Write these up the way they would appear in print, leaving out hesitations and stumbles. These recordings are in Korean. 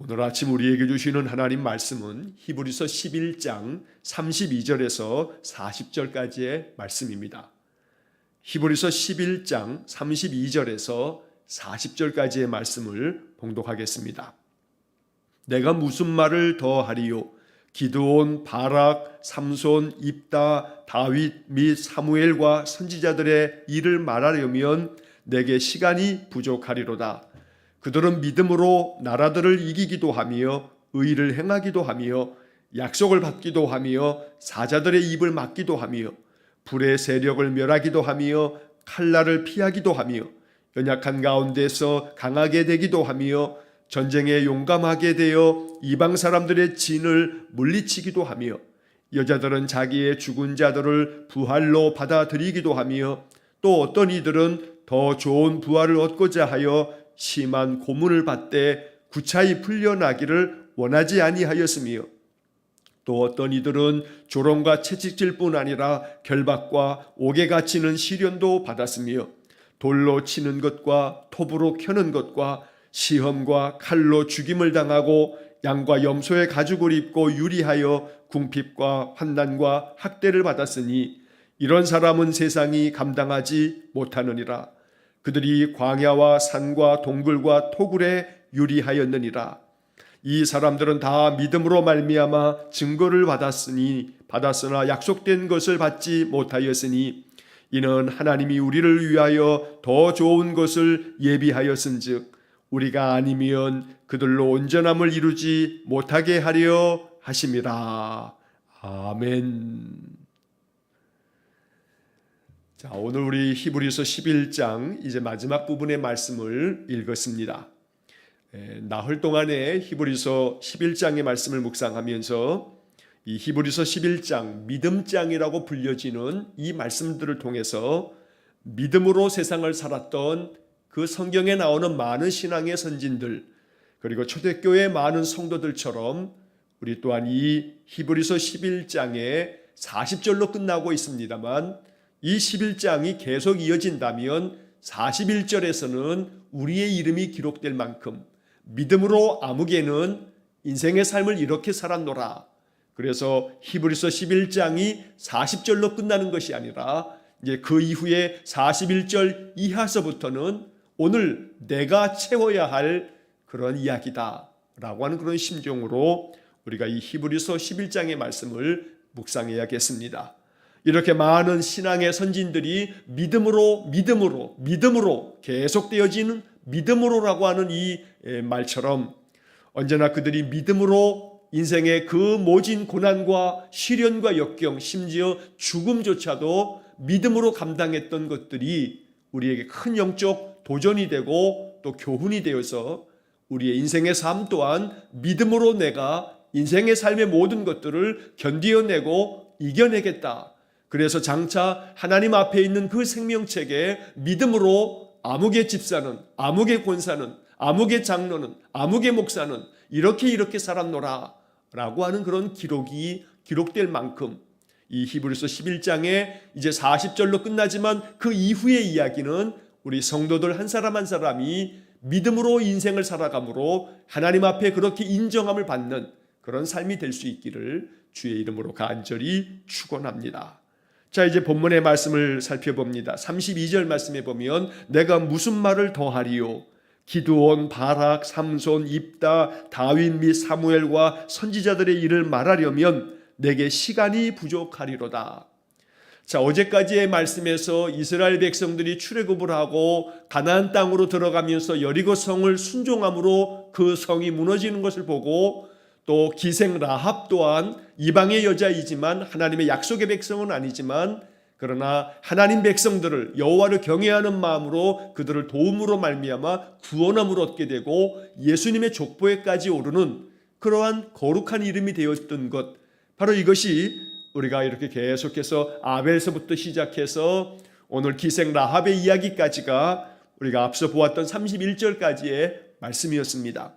오늘 아침 우리에게 주시는 하나님 말씀은 히브리서 11장 32절에서 40절까지의 말씀입니다. 히브리서 11장 32절에서 40절까지의 말씀을 봉독하겠습니다. 내가 무슨 말을 더 하리요? 기드온, 바락, 삼손, 입다, 다윗 및 사무엘과 선지자들의 일을 말하려면 내게 시간이 부족하리로다. 그들은 믿음으로 나라들을 이기기도 하며 의를 행하기도 하며 약속을 받기도 하며 사자들의 입을 막기도 하며 불의 세력을 멸하기도 하며 칼날을 피하기도 하며 연약한 가운데서 강하게 되기도 하며 전쟁에 용감하게 되어 이방 사람들의 진을 물리치기도 하며 여자들은 자기의 죽은 자들을 부활로 받아들이기도 하며 또 어떤 이들은 더 좋은 부활을 얻고자 하여 심한 고문을 받되 구차히 풀려나기를 원하지 아니하였으며 또 어떤 이들은 조롱과 채찍질 뿐 아니라 결박과 옥에 갇히는 시련도 받았으며 돌로 치는 것과 톱으로 켜는 것과 시험과 칼로 죽임을 당하고 양과 염소의 가죽을 입고 유리하여 궁핍과 환난과 학대를 받았으니 이런 사람은 세상이 감당하지 못하느니라. 그들이 광야와 산과 동굴과 토굴에 유리하였느니라. 이 사람들은 다 믿음으로 말미암아 증거를 받았으나 약속된 것을 받지 못하였으니 이는 하나님이 우리를 위하여 더 좋은 것을 예비하였은즉 우리가 아니면 그들로 온전함을 이루지 못하게 하려 하심이라. 아멘. 자, 오늘 우리 히브리서 11장 이제 마지막 부분의 말씀을 읽었습니다. 나흘 동안에 히브리서 11장의 말씀을 묵상하면서 이 히브리서 11장 믿음장이라고 불려지는 이 말씀들을 통해서 믿음으로 세상을 살았던 그 성경에 나오는 많은 신앙의 선진들 그리고 초대교회의 많은 성도들처럼 우리 또한 이 히브리서 11장의 40절로 끝나고 있습니다만 이 11장이 계속 이어진다면 41절에서는 우리의 이름이 기록될 만큼 믿음으로 아무개는 인생의 삶을 이렇게 살았노라. 그래서 히브리서 11장이 40절로 끝나는 것이 아니라 이제 그 이후에 41절 이하서부터는 오늘 내가 채워야 할 그런 이야기다라고 하는 그런 심정으로 우리가 이 히브리서 11장의 말씀을 묵상해야겠습니다. 이렇게 많은 신앙의 선진들이 믿음으로 계속되어지는 믿음으로라고 하는 이 말처럼 언제나 그들이 믿음으로 인생의 그 모진 고난과 시련과 역경 심지어 죽음조차도 믿음으로 감당했던 것들이 우리에게 큰 영적 도전이 되고 또 교훈이 되어서 우리의 인생의 삶 또한 믿음으로 내가 인생의 삶의 모든 것들을 견디어내고 이겨내겠다. 그래서 장차 하나님 앞에 있는 그 생명책에 믿음으로 아무개 집사는, 아무개 권사는, 아무개 장로는, 아무개 목사는 이렇게 살았노라 라고 하는 그런 기록이 기록될 만큼 이 히브리서 11장에 이제 40절로 끝나지만 그 이후의 이야기는 우리 성도들 한 사람 한 사람이 믿음으로 인생을 살아감으로 하나님 앞에 그렇게 인정함을 받는 그런 삶이 될 수 있기를 주의 이름으로 간절히 축원합니다. 자, 이제 본문의 말씀을 살펴봅니다. 32절 말씀에 보면 내가 무슨 말을 더하리요? 기드온, 바락, 삼손, 입다, 다윗 및 사무엘과 선지자들의 일을 말하려면 내게 시간이 부족하리로다. 자, 어제까지의 말씀에서 이스라엘 백성들이 출애굽을 하고 가나안 땅으로 들어가면서 여리고 성을 순종함으로 그 성이 무너지는 것을 보고 또 기생 라합 또한 이방의 여자이지만 하나님의 약속의 백성은 아니지만 그러나 하나님 백성들을 여호와를 경외하는 마음으로 그들을 도움으로 말미암아 구원함을 얻게 되고 예수님의 족보에까지 오르는 그러한 거룩한 이름이 되었던 것, 바로 이것이 우리가 이렇게 계속해서 아벨서부터 시작해서 오늘 기생 라합의 이야기까지가 우리가 앞서 보았던 31절까지의 말씀이었습니다.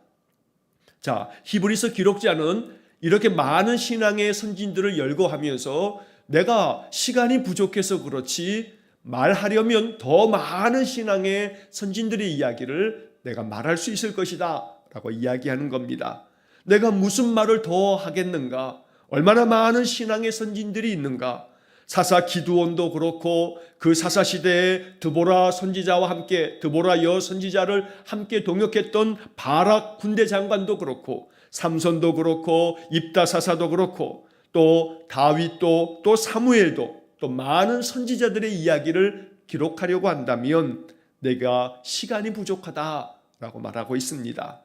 자, 히브리서 기록자는 이렇게 많은 신앙의 선진들을 열거하면서 내가 시간이 부족해서 그렇지 말하려면 더 많은 신앙의 선진들의 이야기를 내가 말할 수 있을 것이다 라고 이야기하는 겁니다. 내가 무슨 말을 더 하겠는가? 얼마나 많은 신앙의 선진들이 있는가? 사사 기드온도 그렇고 그 사사 시대에 드보라 선지자와 함께 드보라 여 선지자를 함께 동역했던 바락 군대 장관도 그렇고 삼손도 그렇고 입다 사사도 그렇고 또 다윗도 또 사무엘도 또 많은 선지자들의 이야기를 기록하려고 한다면 내가 시간이 부족하다라고 말하고 있습니다.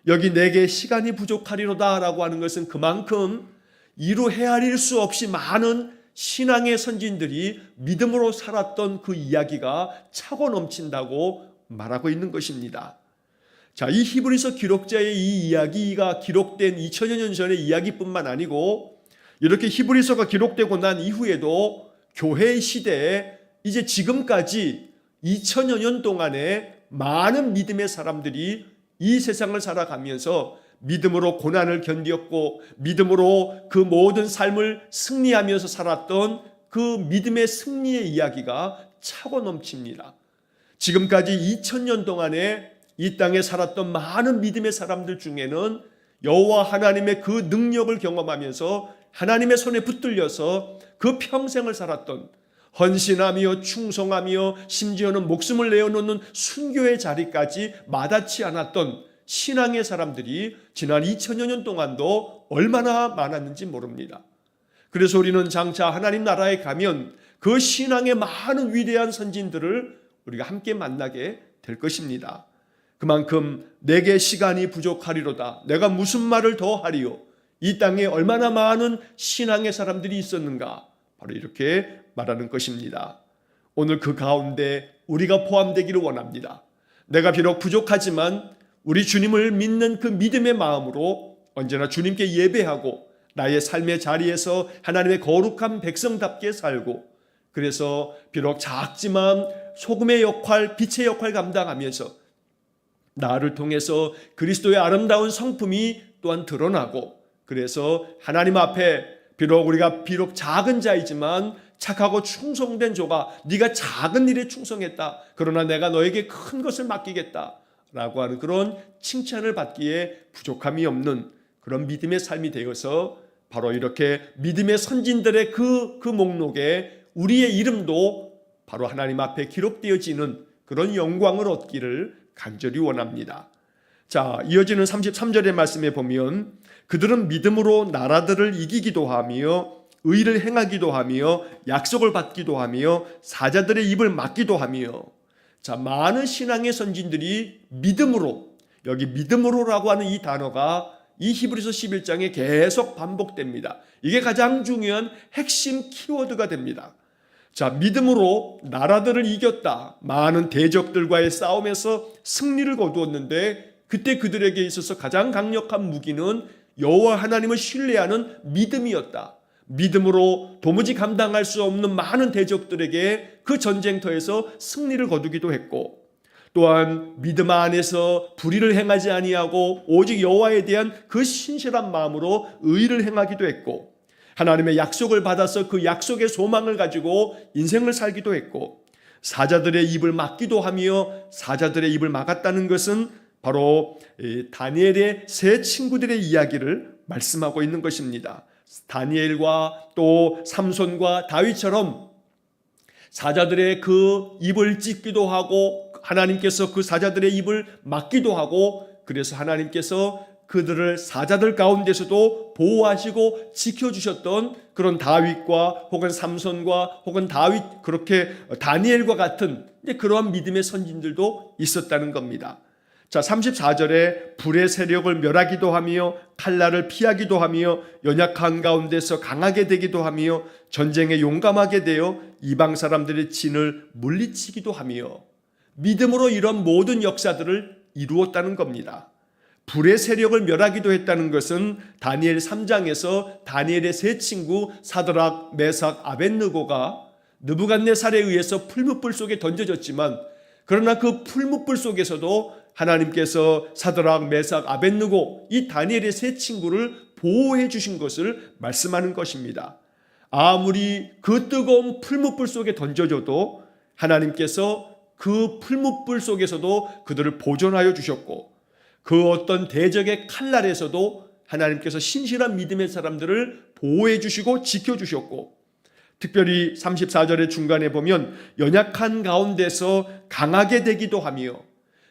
여기 내게 시간이 부족하리로다라고 하는 것은 그만큼 이루 헤아릴 수 없이 많은 신앙의 선진들이 믿음으로 살았던 그 이야기가 차고 넘친다고 말하고 있는 것입니다. 자, 이 히브리서 기록자의 이 이야기가 기록된 2000여 년 전의 이야기뿐만 아니고 이렇게 히브리서가 기록되고 난 이후에도 교회 시대에 이제 지금까지 2000여 년 동안에 많은 믿음의 사람들이 이 세상을 살아가면서 믿음으로 고난을 견디었고 믿음으로 그 모든 삶을 승리하면서 살았던 그 믿음의 승리의 이야기가 차고 넘칩니다. 지금까지 2000년 동안에 이 땅에 살았던 많은 믿음의 사람들 중에는 여호와 하나님의 그 능력을 경험하면서 하나님의 손에 붙들려서 그 평생을 살았던 헌신하며 충성하며 심지어는 목숨을 내어놓는 순교의 자리까지 마다치 않았던 신앙의 사람들이 지난 2000여 년 동안도 얼마나 많았는지 모릅니다. 그래서 우리는 장차 하나님 나라에 가면 그 신앙의 많은 위대한 선진들을 우리가 함께 만나게 될 것입니다. 그만큼 내게 시간이 부족하리로다. 내가 무슨 말을 더 하리요. 이 땅에 얼마나 많은 신앙의 사람들이 있었는가. 바로 이렇게 말하는 것입니다. 오늘 그 가운데 우리가 포함되기를 원합니다. 내가 비록 부족하지만 우리 주님을 믿는 그 믿음의 마음으로 언제나 주님께 예배하고 나의 삶의 자리에서 하나님의 거룩한 백성답게 살고 그래서 비록 작지만 소금의 역할, 빛의 역할 감당하면서 나를 통해서 그리스도의 아름다운 성품이 또한 드러나고 그래서 하나님 앞에 우리가 비록 작은 자이지만 착하고 충성된 조가 네가 작은 일에 충성했다. 그러나 내가 너에게 큰 것을 맡기겠다. 라고 하는 그런 칭찬을 받기에 부족함이 없는 그런 믿음의 삶이 되어서 바로 이렇게 믿음의 선진들의 그 목록에 우리의 이름도 바로 하나님 앞에 기록되어지는 그런 영광을 얻기를 간절히 원합니다. 자, 이어지는 33절의 말씀에 보면 그들은 믿음으로 나라들을 이기기도 하며 의를 행하기도 하며 약속을 받기도 하며 사자들의 입을 막기도 하며 자, 많은 신앙의 선진들이 믿음으로 여기 믿음으로라고 하는 이 단어가 이 히브리서 11장에 계속 반복됩니다. 이게 가장 중요한 핵심 키워드가 됩니다. 자, 믿음으로 나라들을 이겼다. 많은 대적들과의 싸움에서 승리를 거두었는데 그때 그들에게 있어서 가장 강력한 무기는 여호와 하나님을 신뢰하는 믿음이었다. 믿음으로 도무지 감당할 수 없는 많은 대적들에게 그 전쟁터에서 승리를 거두기도 했고 또한 믿음 안에서 불의를 행하지 아니하고 오직 여호와에 대한 그 신실한 마음으로 의를 행하기도 했고 하나님의 약속을 받아서 그 약속의 소망을 가지고 인생을 살기도 했고 사자들의 입을 막기도 하며 사자들의 입을 막았다는 것은 바로 다니엘의 세 친구들의 이야기를 말씀하고 있는 것입니다. 다니엘과 또 삼손과 다윗처럼 사자들의 그 입을 찢기도 하고 하나님께서 그 사자들의 입을 막기도 하고 그래서 하나님께서 그들을 사자들 가운데서도 보호하시고 지켜주셨던 그런 다윗과 혹은 삼손과 혹은 다윗 그렇게 다니엘과 같은 그러한 믿음의 선진들도 있었다는 겁니다. 자, 34절에 불의 세력을 멸하기도 하며 칼날을 피하기도 하며 연약한 가운데서 강하게 되기도 하며 전쟁에 용감하게 되어 이방 사람들의 진을 물리치기도 하며 믿음으로 이런 모든 역사들을 이루었다는 겁니다. 불의 세력을 멸하기도 했다는 것은 다니엘 3장에서 다니엘의 세 친구 사드락, 메삭, 아벳느고가 느부갓네살에 의해서 풀무불 속에 던져졌지만 그러나 그 풀무불 속에서도 하나님께서 사드락, 메삭, 아벳느고 이 다니엘의 세 친구를 보호해 주신 것을 말씀하는 것입니다. 아무리 그 뜨거운 풀무불 속에 던져져도 하나님께서 그 풀무불 속에서도 그들을 보존하여 주셨고 그 어떤 대적의 칼날에서도 하나님께서 신실한 믿음의 사람들을 보호해 주시고 지켜주셨고, 특별히 34절의 중간에 보면 연약한 가운데서 강하게 되기도 하며,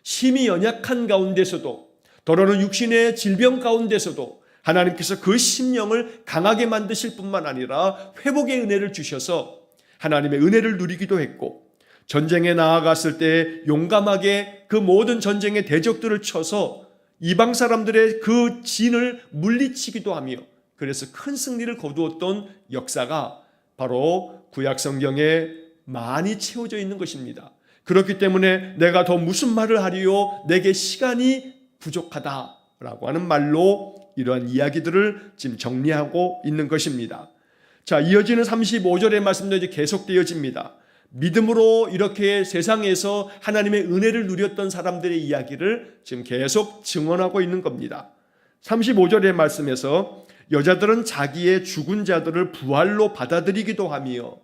심히 연약한 가운데서도, 더러는 육신의 질병 가운데서도 하나님께서 그 심령을 강하게 만드실 뿐만 아니라 회복의 은혜를 주셔서 하나님의 은혜를 누리기도 했고, 전쟁에 나아갔을 때 용감하게 그 모든 전쟁의 대적들을 쳐서 이방 사람들의 그 진을 물리치기도 하며, 그래서 큰 승리를 거두었던 역사가 바로 구약 성경에 많이 채워져 있는 것입니다. 그렇기 때문에 내가 더 무슨 말을 하리요, 내게 시간이 부족하다라고 하는 말로 이러한 이야기들을 지금 정리하고 있는 것입니다. 자, 이어지는 35절의 말씀도 이제 계속되어집니다. 믿음으로 이렇게 세상에서 하나님의 은혜를 누렸던 사람들의 이야기를 지금 계속 증언하고 있는 겁니다. 35절의 말씀에서 여자들은 자기의 죽은 자들을 부활로 받아들이기도 하며,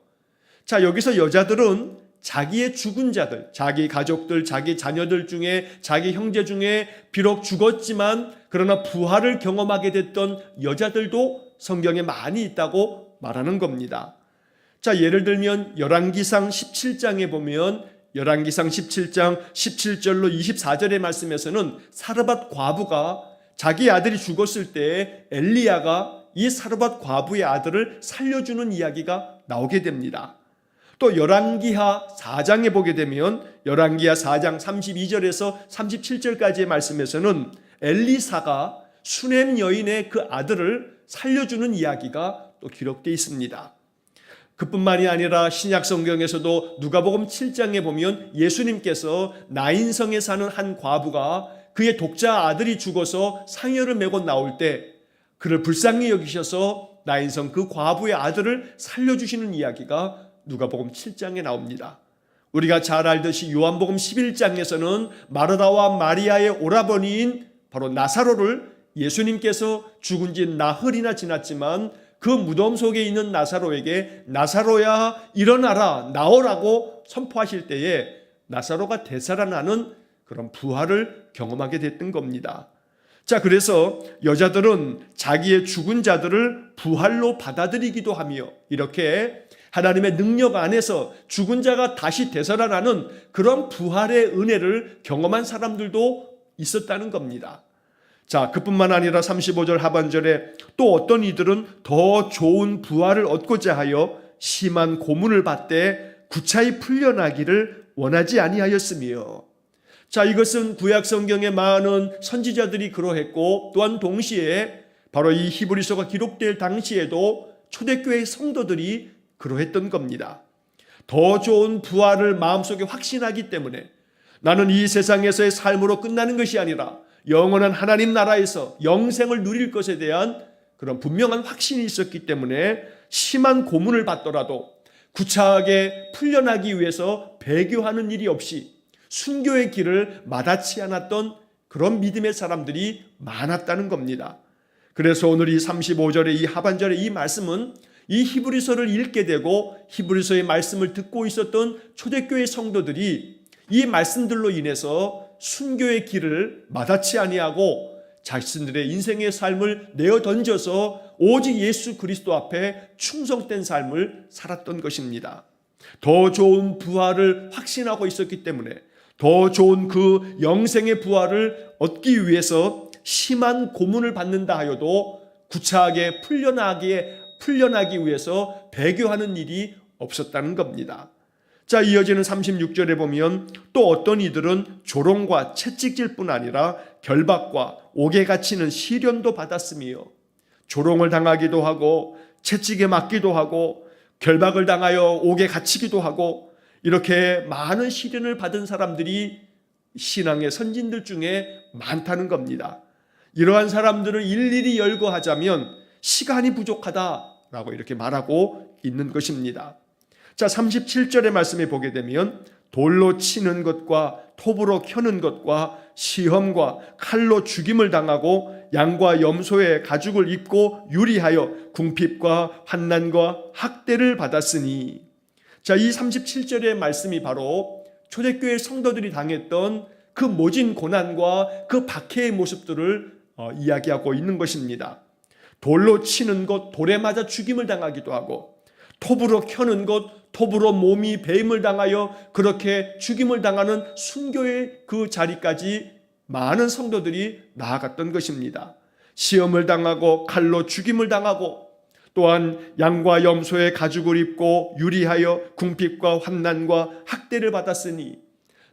자, 여기서 여자들은 자기의 죽은 자들, 자기 가족들, 자기 자녀들 중에, 자기 형제 중에 비록 죽었지만 그러나 부활을 경험하게 됐던 여자들도 성경에 많이 있다고 말하는 겁니다. 자, 예를 들면 열왕기상 17장에 보면, 열왕기상 17장 17절로 24절의 말씀에서는 사르밧 과부가 자기 아들이 죽었을 때 엘리야가 이 사르밧 과부의 아들을 살려주는 이야기가 나오게 됩니다. 또 열왕기하 4장에 보게 되면 열왕기하 4장 32절에서 37절까지의 말씀에서는 엘리사가 수넴 여인의 그 아들을 살려주는 이야기가 또 기록되어 있습니다. 그뿐만이 아니라 신약 성경에서도 누가복음 7장에 보면 예수님께서 나인성에 사는 한 과부가 그의 독자 아들이 죽어서 상여를 메고 나올 때 그를 불쌍히 여기셔서 나인성 그 과부의 아들을 살려주시는 이야기가 누가복음 7장에 나옵니다. 우리가 잘 알듯이 요한복음 11장에서는 마르다와 마리아의 오라버니인 바로 나사로를 예수님께서 죽은 지 나흘이나 지났지만 그 무덤 속에 있는 나사로에게 나사로야 일어나라 나오라고 선포하실 때에 나사로가 되살아나는 그런 부활을 경험하게 됐던 겁니다. 자, 그래서 여자들은 자기의 죽은 자들을 부활로 받아들이기도 하며 이렇게 하나님의 능력 안에서 죽은 자가 다시 되살아나는 그런 부활의 은혜를 경험한 사람들도 있었다는 겁니다. 자, 그뿐만 아니라 35절 하반절에 또 어떤 이들은 더 좋은 부활을 얻고자 하여 심한 고문을 받되 구차히 풀려나기를 원하지 아니하였으며, 자, 이것은 구약 성경의 많은 선지자들이 그러했고 또한 동시에 바로 이 히브리서가 기록될 당시에도 초대교회 성도들이 그러했던 겁니다. 더 좋은 부활을 마음속에 확신하기 때문에 나는 이 세상에서의 삶으로 끝나는 것이 아니라 영원한 하나님 나라에서 영생을 누릴 것에 대한 그런 분명한 확신이 있었기 때문에 심한 고문을 받더라도 구차하게 풀려나기 위해서 배교하는 일이 없이 순교의 길을 마다치 않았던 그런 믿음의 사람들이 많았다는 겁니다. 그래서 오늘 이 35절의 이 하반절의 이 말씀은 이 히브리서를 읽게 되고 히브리서의 말씀을 듣고 있었던 초대교회 성도들이 이 말씀들로 인해서 순교의 길을 마다치 아니하고 자신들의 인생의 삶을 내어 던져서 오직 예수 그리스도 앞에 충성된 삶을 살았던 것입니다. 더 좋은 부활을 확신하고 있었기 때문에 더 좋은 그 영생의 부활을 얻기 위해서 심한 고문을 받는다 하여도 구차하게 풀려나기 위해서 배교하는 일이 없었다는 겁니다. 자, 이어지는 36절에 보면 또 어떤 이들은 조롱과 채찍질 뿐 아니라 결박과 옥에 갇히는 시련도 받았으며, 조롱을 당하기도 하고 채찍에 맞기도 하고 결박을 당하여 옥에 갇히기도 하고 이렇게 많은 시련을 받은 사람들이 신앙의 선진들 중에 많다는 겁니다. 이러한 사람들을 일일이 열거하자면 시간이 부족하다라고 이렇게 말하고 있는 것입니다. 자, 37절의 말씀에 보게 되면 돌로 치는 것과 톱으로 켜는 것과 시험과 칼로 죽임을 당하고 양과 염소의 가죽을 입고 유리하여 궁핍과 환난과 학대를 받았으니, 자, 이 37절의 말씀이 바로 초대교회 성도들이 당했던 그 모진 고난과 그 박해의 모습들을 이야기하고 있는 것입니다. 돌로 치는 것, 돌에 맞아 죽임을 당하기도 하고, 톱으로 켜는 것, 톱으로 몸이 배임을 당하여 그렇게 죽임을 당하는 순교의 그 자리까지 많은 성도들이 나아갔던 것입니다. 시험을 당하고 칼로 죽임을 당하고, 또한 양과 염소의 가죽을 입고 유리하여 궁핍과 환난과 학대를 받았으니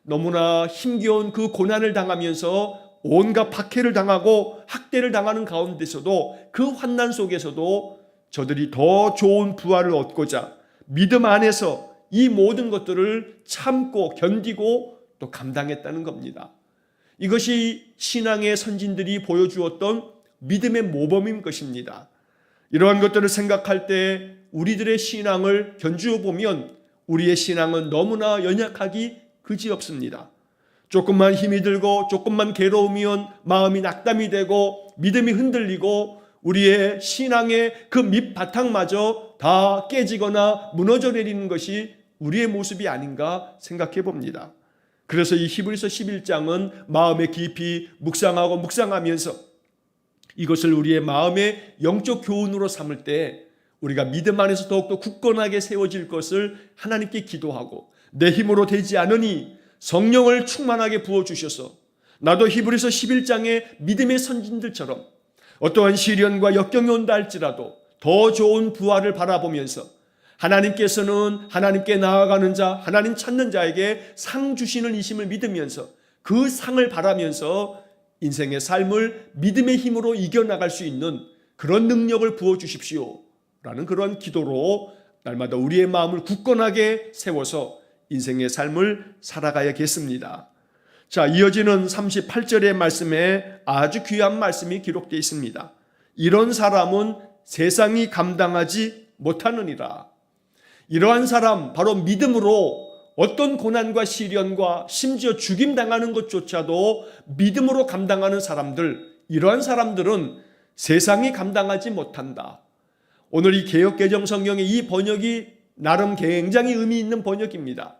너무나 힘겨운 그 고난을 당하면서 온갖 박해를 당하고 학대를 당하는 가운데서도 그 환난 속에서도 저들이 더 좋은 부활을 얻고자 믿음 안에서 이 모든 것들을 참고 견디고 또 감당했다는 겁니다. 이것이 신앙의 선진들이 보여주었던 믿음의 모범인 것입니다. 이러한 것들을 생각할 때 우리들의 신앙을 견주어 보면 우리의 신앙은 너무나 연약하기 그지없습니다. 조금만 힘이 들고 조금만 괴로우면 마음이 낙담이 되고 믿음이 흔들리고 우리의 신앙의 그 밑바탕마저 다 깨지거나 무너져 내리는 것이 우리의 모습이 아닌가 생각해 봅니다. 그래서 이 히브리서 11장은 마음에 깊이 묵상하면서 이것을 우리의 마음의 영적 교훈으로 삼을 때 우리가 믿음 안에서 더욱더 굳건하게 세워질 것을 하나님께 기도하고, 내 힘으로 되지 않으니 성령을 충만하게 부어주셔서 나도 히브리서 11장의 믿음의 선진들처럼 어떠한 시련과 역경이 온다 할지라도 더 좋은 부활을 바라보면서 하나님께서는 하나님께 나아가는 자, 하나님 찾는 자에게 상 주시는 이심을 믿으면서 그 상을 바라면서 인생의 삶을 믿음의 힘으로 이겨나갈 수 있는 그런 능력을 부어주십시오 라는 그런 기도로 날마다 우리의 마음을 굳건하게 세워서 인생의 삶을 살아가야겠습니다. 자, 이어지는 38절의 말씀에 아주 귀한 말씀이 기록되어 있습니다. 이런 사람은 세상이 감당하지 못하느니라. 이러한 사람, 바로 믿음으로 어떤 고난과 시련과 심지어 죽임당하는 것조차도 믿음으로 감당하는 사람들, 이러한 사람들은 세상이 감당하지 못한다. 오늘 이 개역개정 성경의 이 번역이 나름 굉장히 의미 있는 번역입니다.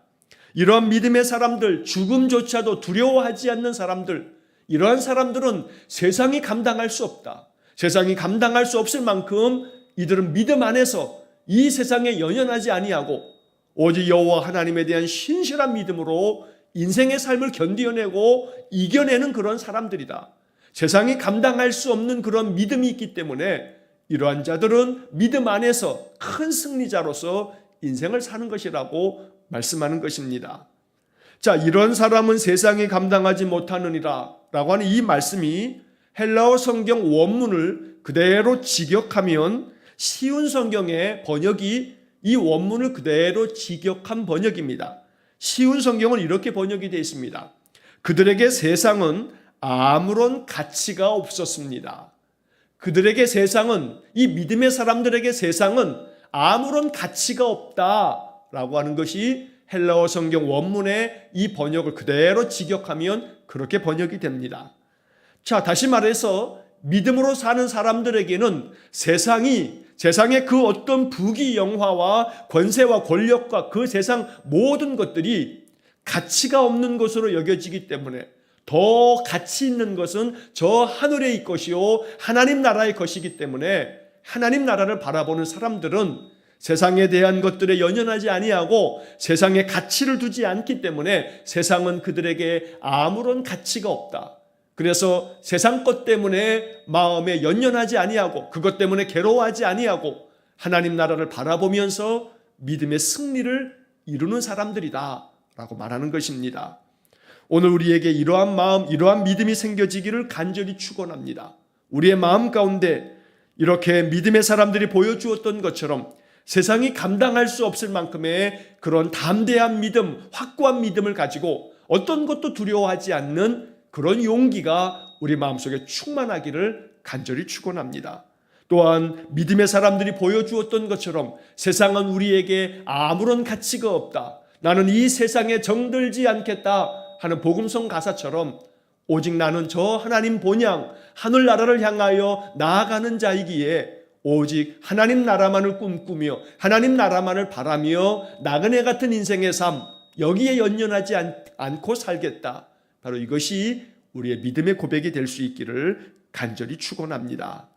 이러한 믿음의 사람들, 죽음조차도 두려워하지 않는 사람들, 이러한 사람들은 세상이 감당할 수 없다. 세상이 감당할 수 없을 만큼 이들은 믿음 안에서 이 세상에 연연하지 아니하고 오직 여호와 하나님에 대한 신실한 믿음으로 인생의 삶을 견디어내고 이겨내는 그런 사람들이다. 세상이 감당할 수 없는 그런 믿음이 있기 때문에 이러한 자들은 믿음 안에서 큰 승리자로서 인생을 사는 것이라고 말씀하는 것입니다. 자, 이런 사람은 세상이 감당하지 못하느니라 라고 하는 이 말씀이 헬라어 성경 원문을 그대로 직역하면 쉬운 성경의 번역이 이 원문을 그대로 직역한 번역입니다. 쉬운 성경은 이렇게 번역이 되어 있습니다. 그들에게 세상은 아무런 가치가 없었습니다. 그들에게 세상은, 이 믿음의 사람들에게 세상은 아무런 가치가 없다라고 하는 것이 헬라어 성경 원문의 이 번역을 그대로 직역하면 그렇게 번역이 됩니다. 자, 다시 말해서 믿음으로 사는 사람들에게는 세상의 그 어떤 부귀 영화와 권세와 권력과 그 세상 모든 것들이 가치가 없는 것으로 여겨지기 때문에 더 가치 있는 것은 저 하늘의 것이요 하나님 나라의 것이기 때문에 하나님 나라를 바라보는 사람들은 세상에 대한 것들에 연연하지 아니하고 세상에 가치를 두지 않기 때문에 세상은 그들에게 아무런 가치가 없다. 그래서 세상 것 때문에 마음에 연연하지 아니하고 그것 때문에 괴로워하지 아니하고 하나님 나라를 바라보면서 믿음의 승리를 이루는 사람들이다 라고 말하는 것입니다. 오늘 우리에게 이러한 마음, 이러한 믿음이 생겨지기를 간절히 축원합니다. 우리의 마음 가운데 이렇게 믿음의 사람들이 보여주었던 것처럼 세상이 감당할 수 없을 만큼의 그런 담대한 믿음, 확고한 믿음을 가지고 어떤 것도 두려워하지 않는 그런 용기가 우리 마음속에 충만하기를 간절히 축원합니다. 또한 믿음의 사람들이 보여주었던 것처럼 세상은 우리에게 아무런 가치가 없다. 나는 이 세상에 정들지 않겠다 하는 복음성 가사처럼 오직 나는 저 하나님 본향 하늘나라를 향하여 나아가는 자이기에 오직 하나님 나라만을 꿈꾸며 하나님 나라만을 바라며 나그네 같은 인생의 삶, 여기에 연연하지 않고 살겠다. 바로 이것이 우리의 믿음의 고백이 될 수 있기를 간절히 축원합니다.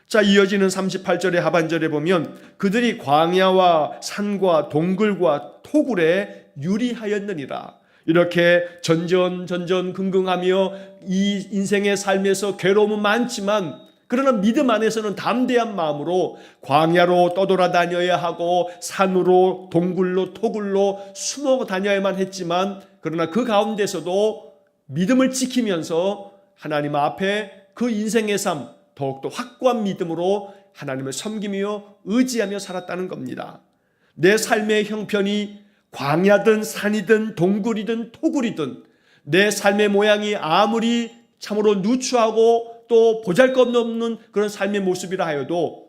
자, 이어지는 38절의 하반절에 보면 그들이 광야와 산과 동굴과 토굴에 유리하였느니라. 이렇게 전전긍긍하며 이 인생의 삶에서 괴로움은 많지만 그러나 믿음 안에서는 담대한 마음으로 광야로 떠돌아다녀야 하고 산으로 동굴로 토굴로 숨어 다녀야만 했지만 그러나 그 가운데서도 믿음을 지키면서 하나님 앞에 그 인생의 삶 더욱더 확고한 믿음으로 하나님을 섬기며 의지하며 살았다는 겁니다. 내 삶의 형편이 광야든 산이든 동굴이든 토굴이든 내 삶의 모양이 아무리 참으로 누추하고 또 보잘것없는 그런 삶의 모습이라 하여도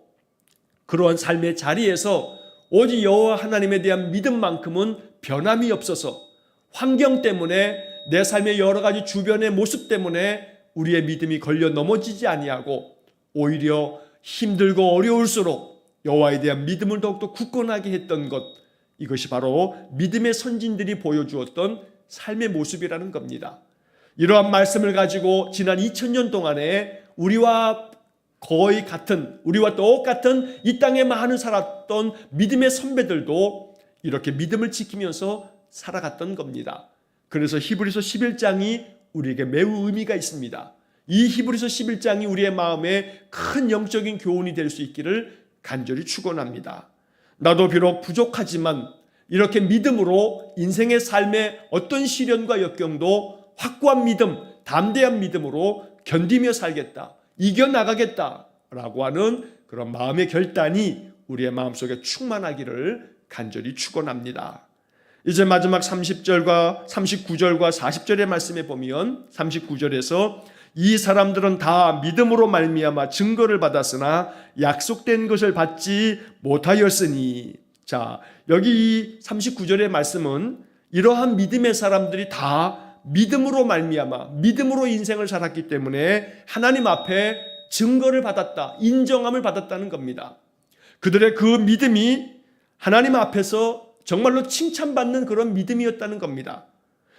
그러한 삶의 자리에서 오직 여호와 하나님에 대한 믿음만큼은 변함이 없어서 환경 때문에 내 삶의 여러 가지 주변의 모습 때문에 우리의 믿음이 걸려 넘어지지 아니하고 오히려 힘들고 어려울수록 여호와에 대한 믿음을 더욱더 굳건하게 했던 것, 이것이 바로 믿음의 선진들이 보여주었던 삶의 모습이라는 겁니다. 이러한 말씀을 가지고 지난 2000년 동안에 우리와 거의 같은, 우리와 똑같은 이 땅에 많은 살았던 믿음의 선배들도 이렇게 믿음을 지키면서 살아갔던 겁니다. 그래서 히브리서 11장이 우리에게 매우 의미가 있습니다. 이 히브리서 11장이 우리의 마음에 큰 영적인 교훈이 될 수 있기를 간절히 축원합니다. 나도 비록 부족하지만 이렇게 믿음으로 인생의 삶의 어떤 시련과 역경도 확고한 믿음, 담대한 믿음으로 견디며 살겠다, 이겨나가겠다라고 하는 그런 마음의 결단이 우리의 마음속에 충만하기를 간절히 축원합니다. 이제 마지막 30절과 39절과 40절의 말씀에 보면 39절에서 이 사람들은 다 믿음으로 말미암아 증거를 받았으나 약속된 것을 받지 못하였으니. 자, 여기 이 39절의 말씀은 이러한 믿음의 사람들이 다 믿음으로 말미암아 믿음으로 인생을 살았기 때문에 하나님 앞에 증거를 받았다, 인정함을 받았다는 겁니다. 그들의 그 믿음이 하나님 앞에서 정말로 칭찬받는 그런 믿음이었다는 겁니다.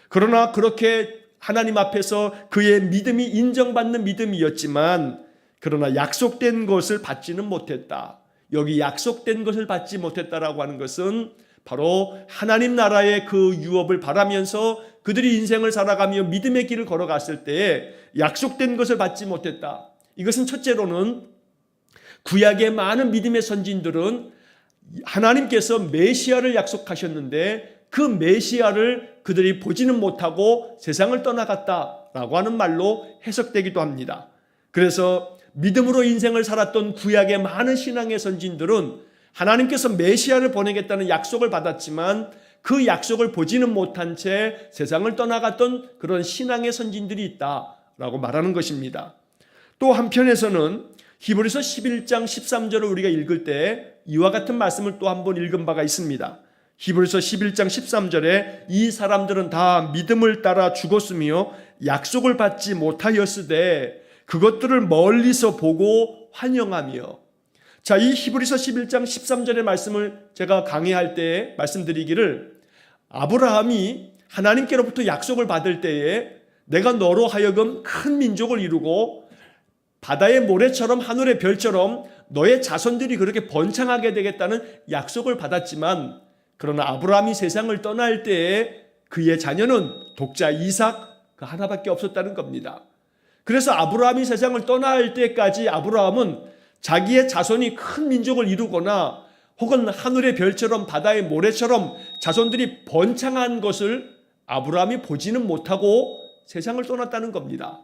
그러나 그렇게 하나님 앞에서 그의 믿음이 인정받는 믿음이었지만 그러나 약속된 것을 받지는 못했다. 여기 약속된 것을 받지 못했다라고 하는 것은 바로 하나님 나라의 그 유업을 바라면서 그들이 인생을 살아가며 믿음의 길을 걸어갔을 때에 약속된 것을 받지 못했다. 이것은 첫째로는 구약의 많은 믿음의 선진들은 하나님께서 메시아를 약속하셨는데 그 메시아를 그들이 보지는 못하고 세상을 떠나갔다라고 하는 말로 해석되기도 합니다. 그래서 믿음으로 인생을 살았던 구약의 많은 신앙의 선진들은 하나님께서 메시아를 보내겠다는 약속을 받았지만 그 약속을 보지는 못한 채 세상을 떠나갔던 그런 신앙의 선진들이 있다라고 말하는 것입니다. 또 한편에서는 히브리서 11장 13절을 우리가 읽을 때 이와 같은 말씀을 또 한 번 읽은 바가 있습니다. 히브리서 11장 13절에 이 사람들은 다 믿음을 따라 죽었으며 약속을 받지 못하였으되 그것들을 멀리서 보고 환영하며. 자, 이 히브리서 11장 13절의 말씀을 제가 강의할 때 말씀드리기를 아브라함이 하나님께로부터 약속을 받을 때에 내가 너로 하여금 큰 민족을 이루고 바다의 모래처럼 하늘의 별처럼 너의 자손들이 그렇게 번창하게 되겠다는 약속을 받았지만 그러나 아브라함이 세상을 떠날 때에 그의 자녀는 독자 이삭 그 하나밖에 없었다는 겁니다. 그래서 아브라함이 세상을 떠날 때까지 아브라함은 자기의 자손이 큰 민족을 이루거나 혹은 하늘의 별처럼 바다의 모래처럼 자손들이 번창한 것을 아브라함이 보지는 못하고 세상을 떠났다는 겁니다.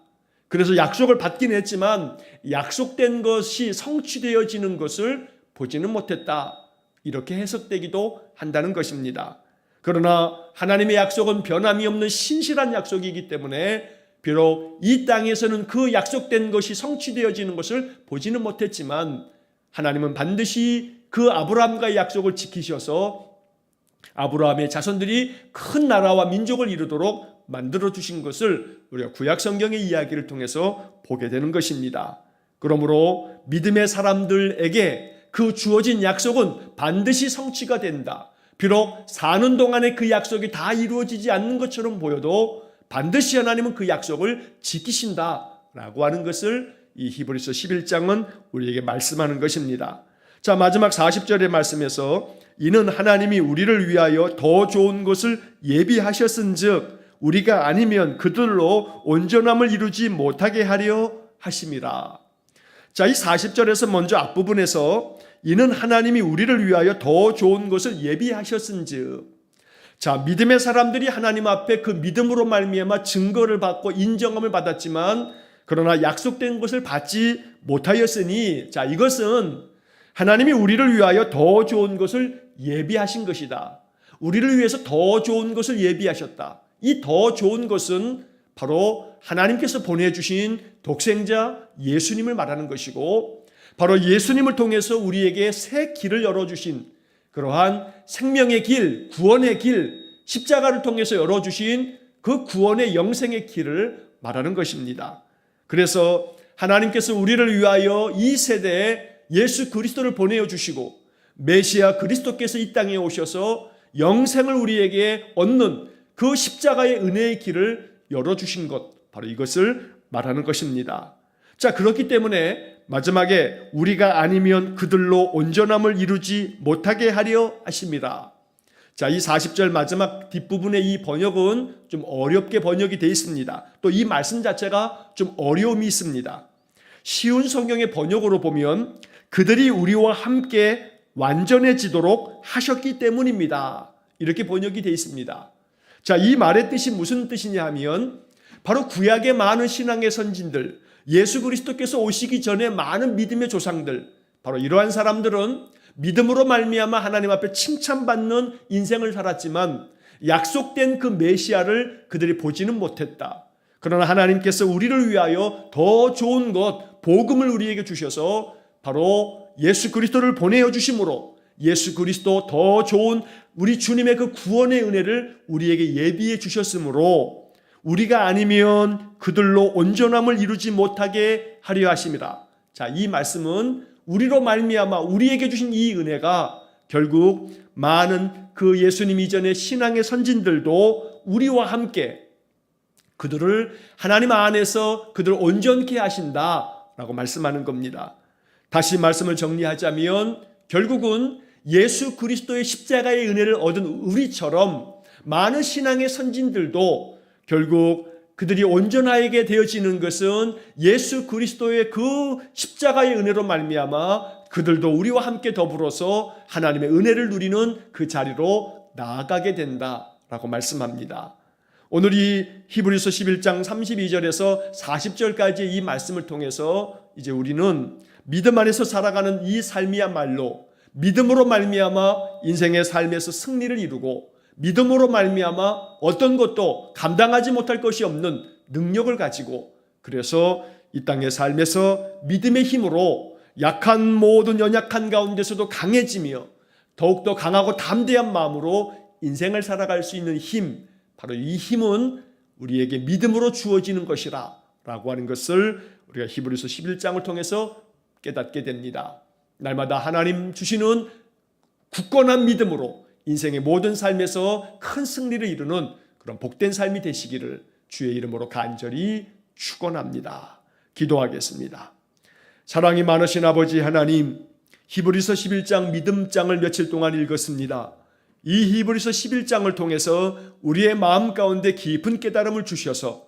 그래서 약속을 받긴 했지만 약속된 것이 성취되어지는 것을 보지는 못했다. 이렇게 해석되기도 한다는 것입니다. 그러나 하나님의 약속은 변함이 없는 신실한 약속이기 때문에 비록 이 땅에서는 그 약속된 것이 성취되어지는 것을 보지는 못했지만 하나님은 반드시 그 아브라함과의 약속을 지키셔서 아브라함의 자손들이 큰 나라와 민족을 이루도록 만들어주신 것을 우리가 구약 성경의 이야기를 통해서 보게 되는 것입니다. 그러므로 믿음의 사람들에게 그 주어진 약속은 반드시 성취가 된다. 비록 사는 동안에 그 약속이 다 이루어지지 않는 것처럼 보여도 반드시 하나님은 그 약속을 지키신다라고 하는 것을 이 히브리서 11장은 우리에게 말씀하는 것입니다. 자, 마지막 40절의 말씀에서 이는 하나님이 우리를 위하여 더 좋은 것을 예비하셨은즉 우리가 아니면 그들로 온전함을 이루지 못하게 하려 하심이라. 자, 이 40절에서 먼저 앞부분에서 이는 하나님이 우리를 위하여 더 좋은 것을 예비하셨은즉, 자, 믿음의 사람들이 하나님 앞에 그 믿음으로 말미암아 증거를 받고 인정함을 받았지만 그러나 약속된 것을 받지 못하였으니, 자, 이것은 하나님이 우리를 위하여 더 좋은 것을 예비하신 것이다. 우리를 위해서 더 좋은 것을 예비하셨다. 이 더 좋은 것은 바로 하나님께서 보내주신 독생자 예수님을 말하는 것이고, 바로 예수님을 통해서 우리에게 새 길을 열어주신 그러한 생명의 길, 구원의 길, 십자가를 통해서 열어주신 그 구원의 영생의 길을 말하는 것입니다. 그래서 하나님께서 우리를 위하여 이 세대에 예수 그리스도를 보내주시고 메시아 그리스도께서 이 땅에 오셔서 영생을 우리에게 얻는 그 십자가의 은혜의 길을 열어주신 것, 바로 이것을 말하는 것입니다. 자, 그렇기 때문에 마지막에 우리가 아니면 그들로 온전함을 이루지 못하게 하려 하심이라. 자, 이 40절 마지막 뒷부분의 이 번역은 좀 어렵게 번역이 되어 있습니다. 또 이 말씀 자체가 좀 어려움이 있습니다. 쉬운 성경의 번역으로 보면 그들이 우리와 함께 완전해지도록 하셨기 때문입니다. 이렇게 번역이 되어 있습니다. 자, 이 말의 뜻이 무슨 뜻이냐 하면 바로 구약의 많은 신앙의 선진들, 예수 그리스도께서 오시기 전에 많은 믿음의 조상들, 바로 이러한 사람들은 믿음으로 말미암아 하나님 앞에 칭찬받는 인생을 살았지만 약속된 그 메시아를 그들이 보지는 못했다. 그러나 하나님께서 우리를 위하여 더 좋은 것, 복음을 우리에게 주셔서 바로 예수 그리스도를 보내어 주심으로 예수 그리스도 더 좋은 우리 주님의 그 구원의 은혜를 우리에게 예비해 주셨으므로 우리가 아니면 그들로 온전함을 이루지 못하게 하려 하심이라. 자, 이 말씀은 우리로 말미암아 우리에게 주신 이 은혜가 결국 많은 그 예수님 이전의 신앙의 선진들도 우리와 함께 그들을 하나님 안에서 그들을 온전케 하신다라고 말씀하는 겁니다. 다시 말씀을 정리하자면 결국은 예수 그리스도의 십자가의 은혜를 얻은 우리처럼 많은 신앙의 선진들도 결국 그들이 온전하게 되어지는 것은 예수 그리스도의 그 십자가의 은혜로 말미암아 그들도 우리와 함께 더불어서 하나님의 은혜를 누리는 그 자리로 나아가게 된다라고 말씀합니다. 오늘 이 히브리서 11장 32절에서 40절까지의 이 말씀을 통해서 이제 우리는 믿음 안에서 살아가는 이 삶이야말로 믿음으로 말미암아 인생의 삶에서 승리를 이루고 믿음으로 말미암아 어떤 것도 감당하지 못할 것이 없는 능력을 가지고 그래서 이 땅의 삶에서 믿음의 힘으로 약한 모든 연약한 가운데서도 강해지며 더욱더 강하고 담대한 마음으로 인생을 살아갈 수 있는 힘, 바로 이 힘은 우리에게 믿음으로 주어지는 것이라 라고 하는 것을 우리가 히브리서 11장을 통해서 깨닫게 됩니다. 날마다 하나님 주시는 굳건한 믿음으로 인생의 모든 삶에서 큰 승리를 이루는 그런 복된 삶이 되시기를 주의 이름으로 간절히 축원합니다. 기도하겠습니다. 사랑이 많으신 아버지 하나님, 히브리서 11장 믿음장을 며칠 동안 읽었습니다. 이 히브리서 11장을 통해서 우리의 마음 가운데 깊은 깨달음을 주셔서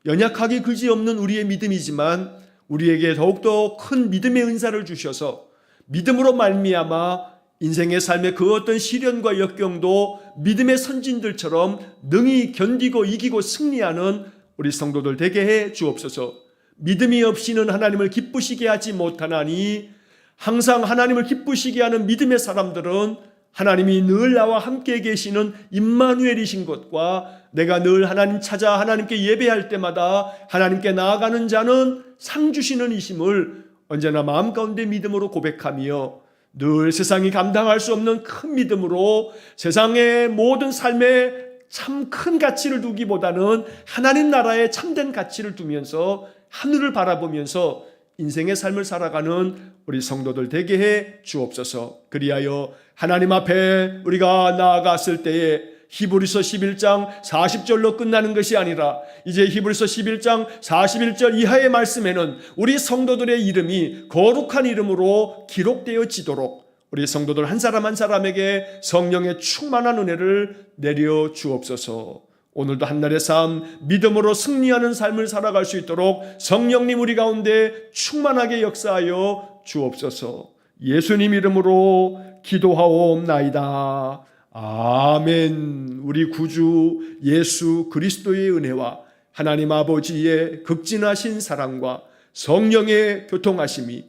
연약하기 그지없는 우리의 믿음이지만 우리에게 더욱더 큰 믿음의 은사를 주셔서 믿음으로 말미암아 인생의 삶의 그 어떤 시련과 역경도 믿음의 선진들처럼 능히 견디고 이기고 승리하는 우리 성도들 되게 해 주옵소서. 믿음이 없이는 하나님을 기쁘시게 하지 못하나니 항상 하나님을 기쁘시게 하는 믿음의 사람들은 하나님이 늘 나와 함께 계시는 임마누엘이신 것과 내가 늘 하나님 찾아 하나님께 예배할 때마다 하나님께 나아가는 자는 상 주시는 이심을 언제나 마음 가운데 믿음으로 고백하며 늘 세상이 감당할 수 없는 큰 믿음으로 세상의 모든 삶에 참 큰 가치를 두기보다는 하나님 나라에 참된 가치를 두면서 하늘을 바라보면서 인생의 삶을 살아가는 우리 성도들 되게 해 주옵소서. 그리하여 하나님 앞에 우리가 나아갔을 때에 히브리서 11장 40절로 끝나는 것이 아니라 이제 히브리서 11장 41절 이하의 말씀에는 우리 성도들의 이름이 거룩한 이름으로 기록되어지도록 우리 성도들 한 사람 한 사람에게 성령의 충만한 은혜를 내려 주옵소서. 오늘도 한날의 삶, 믿음으로 승리하는 삶을 살아갈 수 있도록 성령님 우리 가운데 충만하게 역사하여 주옵소서. 예수님 이름으로 기도하옵나이다. 아멘. 우리 구주 예수 그리스도의 은혜와 하나님 아버지의 극진하신 사랑과 성령의 교통하심이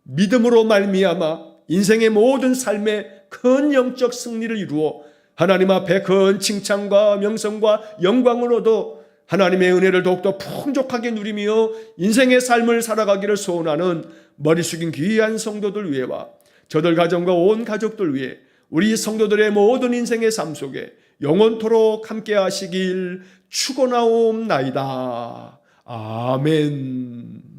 믿음으로 말미암아 인생의 모든 삶의 큰 영적 승리를 이루어 하나님 앞에 큰 칭찬과 명성과 영광을 얻어 하나님의 은혜를 더욱더 풍족하게 누리며 인생의 삶을 살아가기를 소원하는 머리 숙인 귀한 성도들 위해와 저들 가정과 온 가족들 위해 우리 성도들의 모든 인생의 삶 속에 영원토록 함께 하시길 축원하옵나이다. 아멘.